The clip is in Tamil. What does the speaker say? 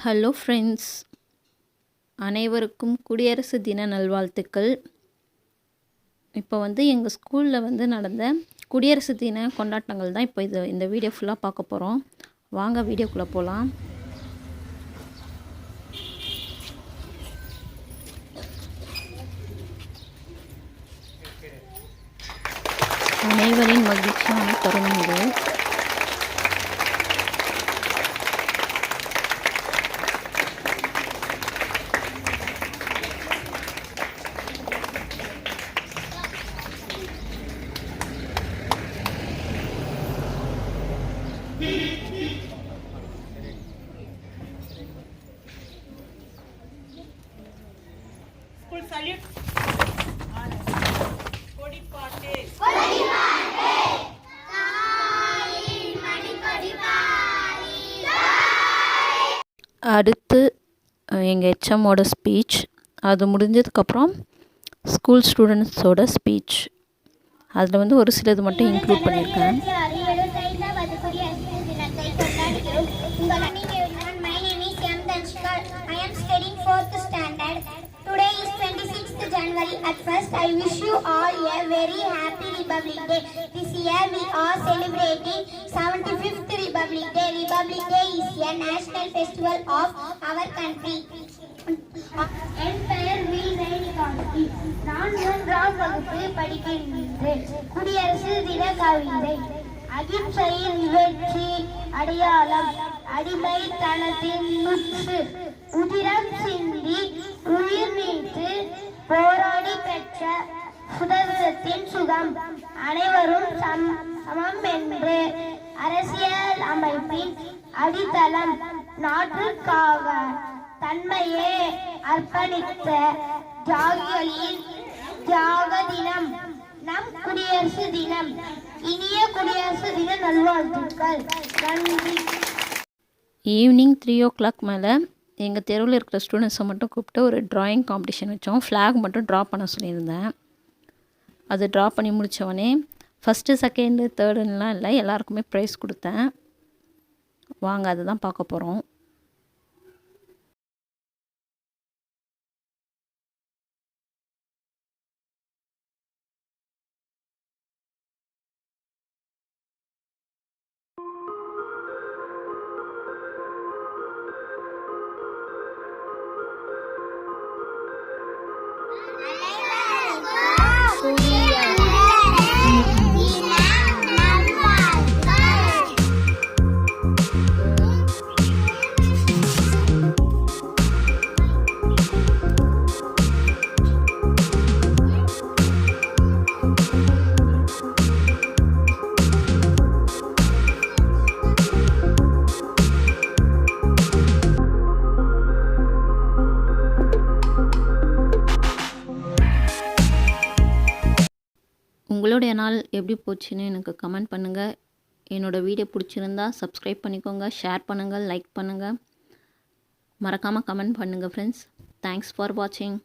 ஹலோ ஃப்ரெண்ட்ஸ், அனைவருக்கும் குடியரசு தின நல்வாழ்த்துக்கள். இப்போ எங்கள் ஸ்கூலில் நடந்த குடியரசு தின கொண்டாட்டங்கள் தான் இப்போ இந்த வீடியோ ஃபுல்லாக பார்க்க போகிறோம். வாங்க வீடியோக்குள்ளே போகலாம். அனைவரின் மகிழ்ச்சியான தருணம் இது. அடுத்து எங்கள் ஹெச்எம்மோட ஸ்பீச், அது முடிஞ்சதுக்கப்புறம் ஸ்கூல் ஸ்டூடெண்ட்ஸோட ஸ்பீச். அதில் ஒரு சிலது மட்டும் இன்க்ளூட் பண்ணியிருக்கேன். At first, I wish you all a very happy Republic Day. This year we are celebrating 75th Republic Day. Republic Day is a national festival of our country. Empire will reign country. நான் 3ஆம் வகுப்பு படிக்கின்றேன். குடியரசு தின கவிதை. அகிம்சையின் வெற்றி அடையாளம், அடிமைத்தனத்தின் முற்று, உதிரம் சிந்தி உயிர் நீத்து போராடி பெற்ற சுதந்திரத்தின் சுகம், அனைவரும் சமம் என்று அரசியல் அமைப்பின் அடித்தளம், நாட்டுக்காக தன்மையே அர்ப்பணித்த தியாகிகளின் தியாக தினம் நம் குடியரசு தினம். இனிய குடியரசு தின நல்வாழ்த்துக்கள். நன்றி. ஈவினிங் 3 o'clock மேலே எங்கள் தெருவில் இருக்கிற ஸ்டூடெண்ட்ஸை மட்டும் கூப்பிட்டு ஒரு ட்ராயிங் காம்படிஷன் வச்சோம். ஃப்ளாக் மட்டும் ட்ரா பண்ண சொல்லியிருந்தேன். அது ட்ரா பண்ணி முடித்தவொடனே ஃபஸ்ட்டு, செகண்டு, தேர்டுன்னெலாம் இல்லை, எல்லாருக்குமே ப்ரைஸ் கொடுத்தேன். வாங்க அதை தான் பார்க்க போகிறோம். உங்களுடைய நாள் எப்படி போச்சுன்னு எனக்கு கமெண்ட் பண்ணுங்கள். என்னோடய வீடியோ பிடிச்சிருந்தா சப்ஸ்கிரைப் பண்ணிக்கோங்க, ஷேர் பண்ணுங்கள், லைக் பண்ணுங்கள், மறக்காமல் கமெண்ட் பண்ணுங்கள் ஃப்ரெண்ட்ஸ். தேங்க்ஸ் ஃபார் வாட்சிங்.